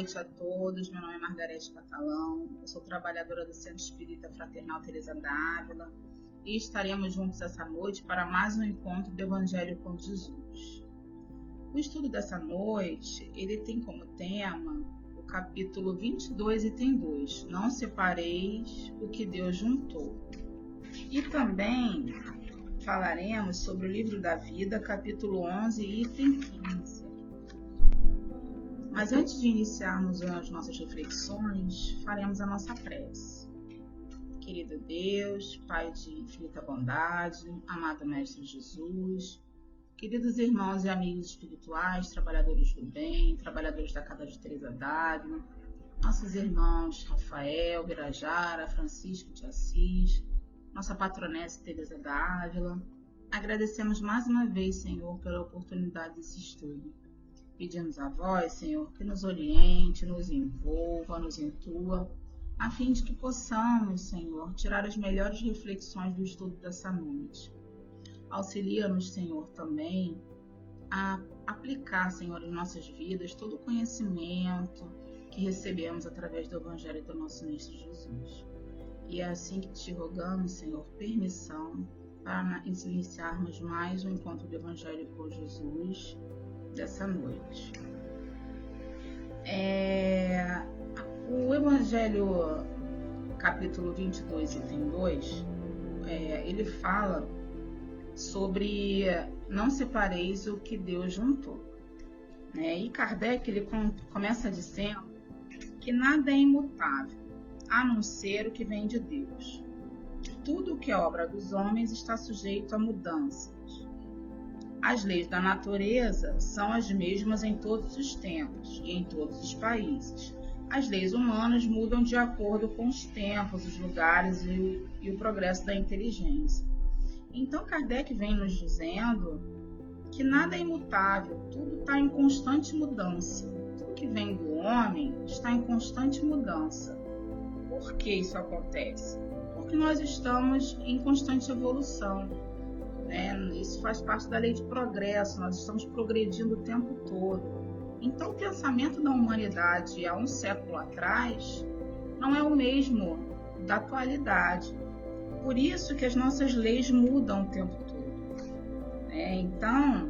noite a todos. Meu nome é Margarete Catalão. Eu sou trabalhadora do Centro Espírita Fraternal Teresa d'Ávila e estaremos juntos essa noite para mais um encontro do Evangelho com Jesus. O estudo dessa noite, ele tem como tema o capítulo 22, item 2. Não separeis o que Deus juntou. E também falaremos sobre o livro da vida, capítulo 11, item 15. Mas antes de iniciarmos as nossas reflexões, faremos a nossa prece. Querido Deus, Pai de infinita bondade, amado Mestre Jesus, queridos irmãos e amigos espirituais, trabalhadores do bem, trabalhadores da Casa de Teresa d'Ávila, nossos irmãos Rafael, Birajara, Francisco de Assis, nossa patronessa Teresa d'Ávila, agradecemos mais uma vez, Senhor, pela oportunidade desse estudo. Pedimos a vós, Senhor, que nos oriente, nos envolva, nos intua, a fim de que possamos, Senhor, tirar as melhores reflexões do estudo dessa noite. Auxilia-nos, Senhor, também a aplicar, Senhor, em nossas vidas todo o conhecimento que recebemos através do Evangelho do nosso Mestre Jesus. E é assim que te rogamos, Senhor, permissão para iniciarmos mais um encontro do Evangelho com Jesus dessa noite. O Evangelho, capítulo 22, item 2, ele fala sobre não separeis o que Deus juntou. E Kardec ele começa dizendo que nada é imutável, a não ser o que vem de Deus. Tudo o que é obra dos homens está sujeito a mudanças. As leis da natureza são as mesmas em todos os tempos e em todos os países. As leis humanas mudam de acordo com os tempos, os lugares e o progresso da inteligência. Então, Kardec vem nos dizendo que nada é imutável, tudo está em constante mudança. Tudo que vem do homem está em constante mudança. Por que isso acontece? Porque nós estamos em constante evolução. Isso faz parte da lei de progresso, nós estamos progredindo o tempo todo. Então o pensamento da humanidade há um século atrás não é o mesmo da atualidade. Por isso que as nossas leis mudam o tempo todo. Então,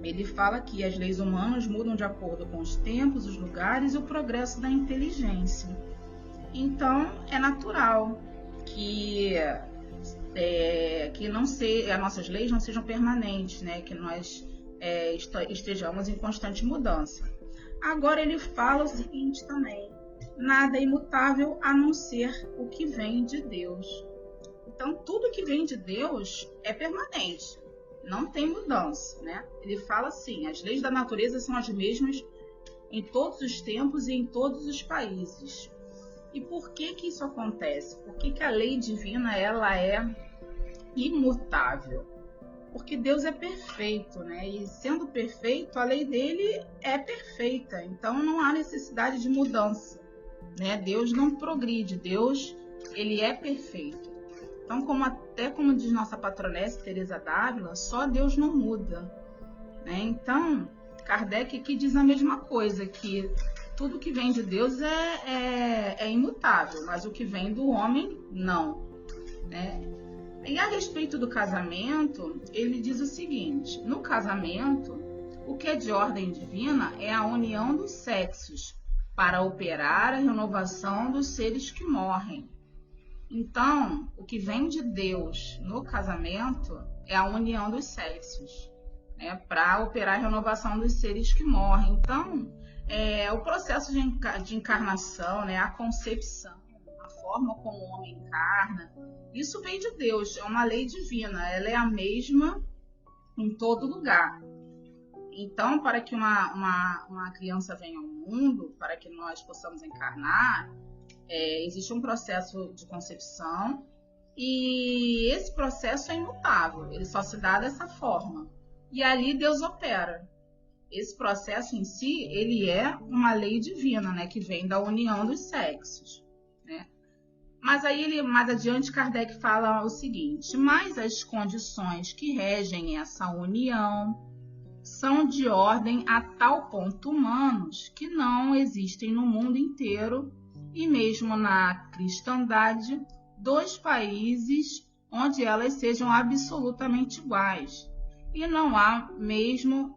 ele fala que as leis humanas mudam de acordo com os tempos, os lugares e o progresso da inteligência. Então, é natural que as nossas leis não sejam permanentes, que nós estejamos em constante mudança. Agora ele fala o seguinte também: nada é imutável a não ser o que vem de Deus. Então tudo que vem de Deus é permanente, não tem mudança, Ele fala assim: as leis da natureza são as mesmas em todos os tempos e em todos os países. E por que isso acontece? Por que a lei divina ela é imutável? Porque Deus é perfeito, E sendo perfeito, a lei dele é perfeita. Então não há necessidade de mudança, Deus não progride, Deus ele é perfeito. Então, como diz nossa patronessa Teresa d'Ávila, só Deus não muda, Então, Kardec aqui diz a mesma coisa, que tudo que vem de Deus é imutável, mas o que vem do homem, não. E a respeito do casamento, ele diz o seguinte: no casamento, o que é de ordem divina é a união dos sexos para operar a renovação dos seres que morrem. Então, o que vem de Deus no casamento é a união dos sexos, para operar a renovação dos seres que morrem. Então, o processo de encarnação, a concepção, a forma como o homem encarna, isso vem de Deus, é uma lei divina, ela é a mesma em todo lugar. Então, para que uma criança venha ao mundo, para que nós possamos encarnar, existe um processo de concepção e esse processo é imutável, ele só se dá dessa forma. E ali Deus opera. Esse processo em si, ele é uma lei divina, que vem da união dos sexos, Mas aí mais adiante Kardec fala o seguinte: mas as condições que regem essa união são de ordem a tal ponto humanos que não existem no mundo inteiro e mesmo na cristandade 2 países onde elas sejam absolutamente iguais, e não há mesmo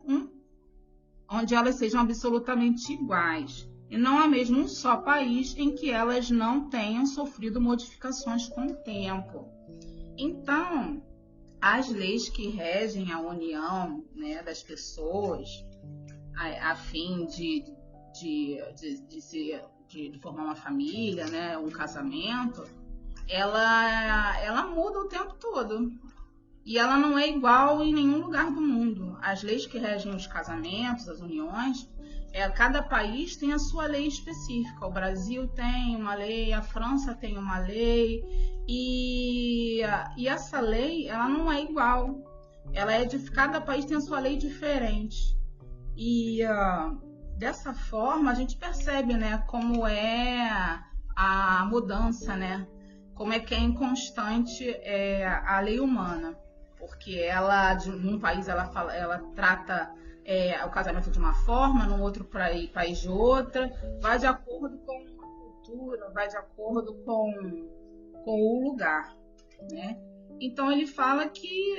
onde elas sejam absolutamente iguais, e não há mesmo um só país em que elas não tenham sofrido modificações com o tempo. Então, as leis que regem a união, né, das pessoas, a fim de formar uma família, né, um casamento, ela muda o tempo todo. E ela não é igual em nenhum lugar do mundo. As leis que regem os casamentos, as uniões, cada país tem a sua lei específica. O Brasil tem uma lei, a França tem uma lei, e essa lei, ela não é igual. Cada país tem a sua lei diferente. E dessa forma a gente percebe, né, como é a mudança, né? Como é que é inconstante a lei humana, porque num país ela trata o casamento de uma forma, num outro país de outra, vai de acordo com a cultura, vai de acordo com o lugar, né? Então ele fala que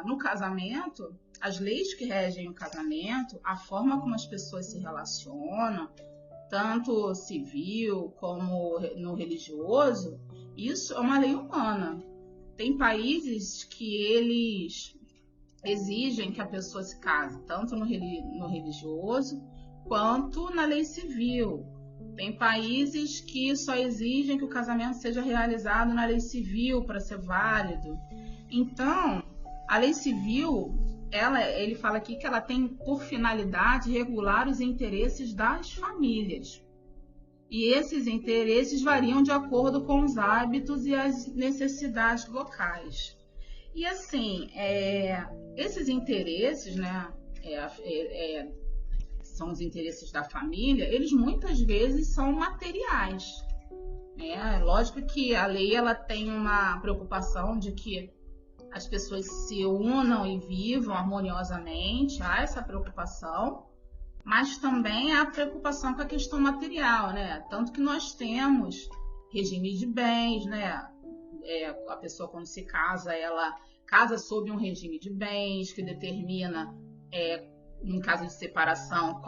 no casamento, as leis que regem o casamento, a forma como as pessoas se relacionam, tanto civil como no religioso, isso é uma lei humana. Tem países que eles exigem que a pessoa se case, tanto no religioso quanto na lei civil. Tem países que só exigem que o casamento seja realizado na lei civil para ser válido. Então, a lei civil, ele fala aqui que ela tem por finalidade regular os interesses das famílias. E esses interesses variam de acordo com os hábitos e as necessidades locais. E assim, esses interesses, né, são os interesses da família, eles muitas vezes são materiais. Lógico que a lei ela tem uma preocupação de que as pessoas se unam e vivam harmoniosamente, há essa preocupação, mas também há preocupação com a questão material, né? Tanto que nós temos regime de bens, né? A pessoa quando se casa, ela casa sob um regime de bens que determina, em caso de separação,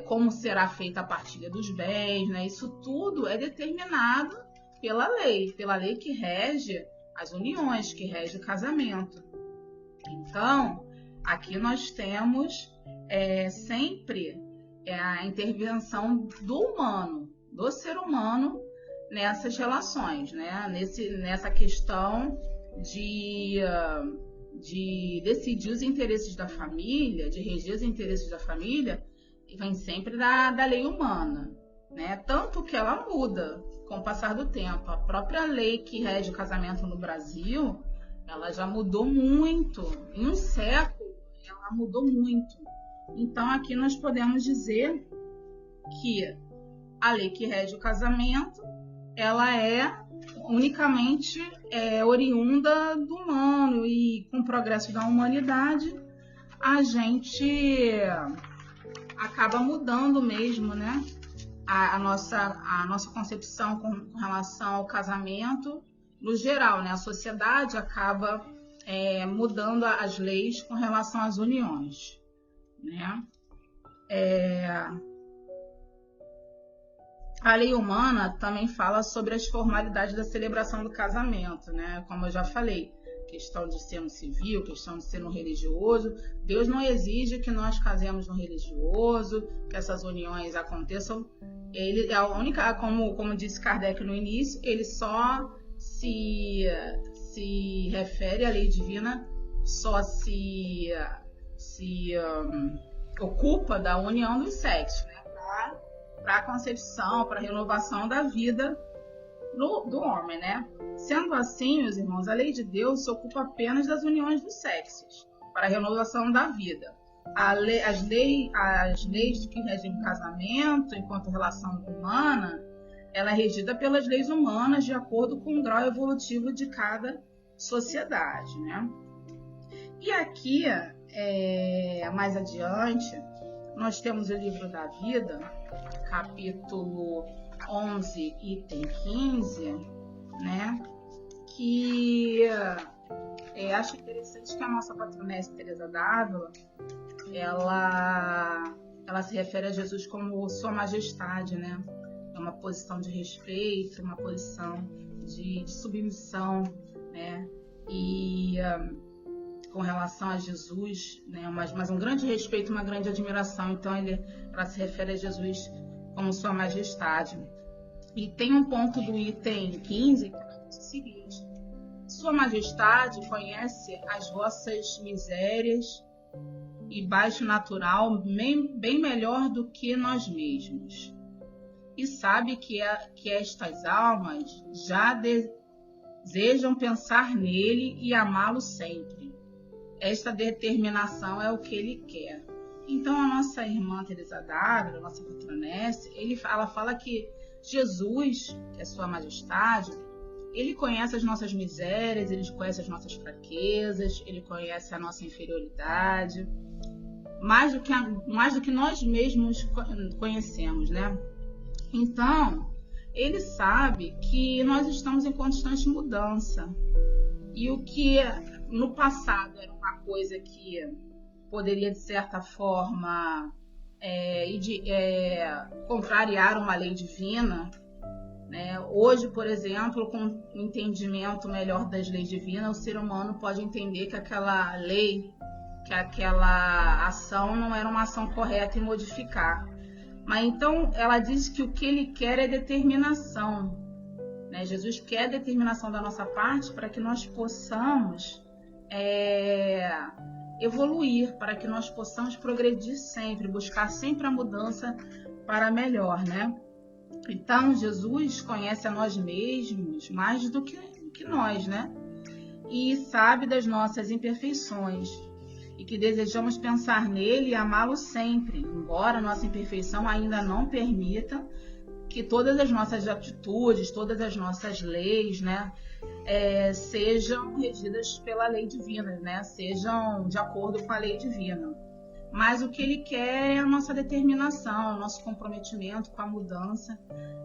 como será feita a partilha dos bens, né? Isso tudo é determinado pela lei que rege as uniões, que rege o casamento. Então, aqui nós temos sempre a intervenção do humano, do ser humano nessas relações, né? Nessa questão de decidir os interesses da família, de reger os interesses da família, vem sempre da lei humana, né? Tanto que ela muda com o passar do tempo. A própria lei que rege o casamento no Brasil, ela já mudou muito. Em um século, ela mudou muito. Então, aqui nós podemos dizer que a lei que rege o casamento, ela é unicamente oriunda do humano, e com o progresso da humanidade, a gente acaba mudando mesmo, né? A nossa concepção com relação ao casamento no geral, né? A sociedade acaba mudando as leis com relação às uniões, né? A lei humana também fala sobre as formalidades da celebração do casamento, né? Como eu já falei, questão de ser no civil, questão de ser no religioso. Deus não exige que nós casemos no religioso, que essas uniões aconteçam. Ele é a única, como disse Kardec no início, ele só se refere à lei divina, só se ocupa da união dos sexos, né? Para a concepção, para a renovação da vida do homem, né? Sendo assim, meus irmãos, a lei de Deus se ocupa apenas das uniões dos sexos, para a renovação da vida. As leis que regem o casamento, enquanto relação humana, ela é regida pelas leis humanas de acordo com o grau evolutivo de cada sociedade, né? E aqui mais adiante, nós temos o livro da vida, capítulo 11, item 15, né? Que acho interessante que a nossa patronessa Teresa d'Ávila, ela se refere a Jesus como Sua Majestade, né? É uma posição de respeito, uma posição de submissão, né? E com relação a Jesus, né? Mas um grande respeito, uma grande admiração. Então ela se refere a Jesus como Sua Majestade. E tem um ponto do item 15 que diz o seguinte: Sua Majestade conhece as vossas misérias e baixo natural bem melhor do que nós mesmos, e sabe que estas almas já desejam pensar nele e amá-lo sempre. Esta determinação é o que ele quer. Então a nossa irmã Teresa d'Ávila, nossa patronessa, ela fala que Jesus, que é Sua Majestade, ele conhece as nossas misérias, ele conhece as nossas fraquezas, ele conhece a nossa inferioridade, mais do que nós mesmos conhecemos, né? Então, ele sabe que nós estamos em constante mudança. E o que no passado era uma coisa que poderia, de certa forma, contrariar uma lei divina, né? Hoje, por exemplo, com o entendimento melhor das leis divinas, o ser humano pode entender que aquela lei, que aquela ação não era uma ação correta e modificar. Mas então ela diz que o que ele quer é determinação, né? Jesus quer determinação da nossa parte para que nós possamos evoluir, para que nós possamos progredir sempre, buscar sempre a mudança para melhor, né? Então Jesus conhece a nós mesmos mais do que nós, né? E sabe das nossas imperfeições, e que desejamos pensar nele e amá-lo sempre, embora a nossa imperfeição ainda não permita que todas as nossas atitudes, todas as nossas leis, né, sejam regidas pela lei divina, né, sejam de acordo com a lei divina. Mas o que ele quer é a nossa determinação, o nosso comprometimento com a mudança,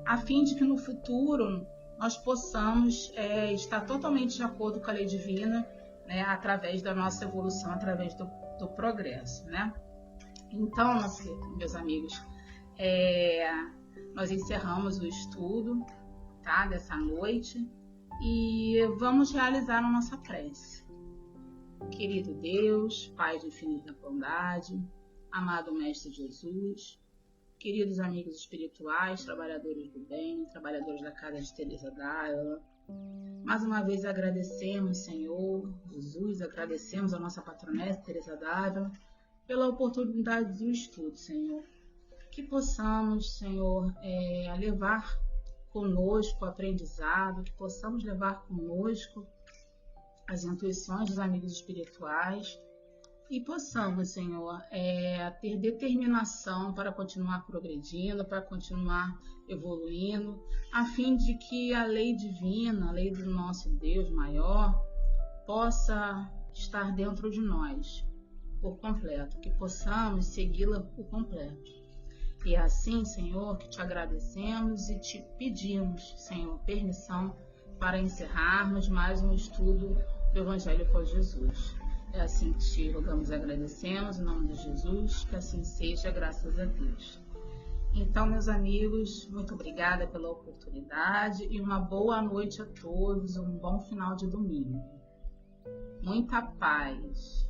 a fim de que no futuro nós possamos estar totalmente de acordo com a lei divina, né, através da nossa evolução, através do progresso, né? Então, meus amigos, nós encerramos o estudo, tá, dessa noite, e vamos realizar a nossa prece. Querido Deus, Pai de infinita bondade, amado Mestre Jesus, queridos amigos espirituais, trabalhadores do bem, trabalhadores da Casa de Teresa d'Ávila, mais uma vez agradecemos, Senhor Jesus, agradecemos a nossa patronessa Teresa d'Ávila pela oportunidade do estudo, Senhor. Que possamos, Senhor, levar conosco o aprendizado, que possamos levar conosco as intuições dos amigos espirituais e possamos, Senhor, ter determinação para continuar progredindo, para continuar evoluindo, a fim de que a lei divina, a lei do nosso Deus maior, possa estar dentro de nós por completo, que possamos segui-la por completo. E assim, Senhor, que te agradecemos e te pedimos, Senhor, permissão para encerrarmos mais um estudo do Evangelho com Jesus. É assim que te rogamos e agradecemos, em nome de Jesus, que assim seja, graças a Deus. Então, meus amigos, muito obrigada pela oportunidade e uma boa noite a todos, um bom final de domingo. Muita paz.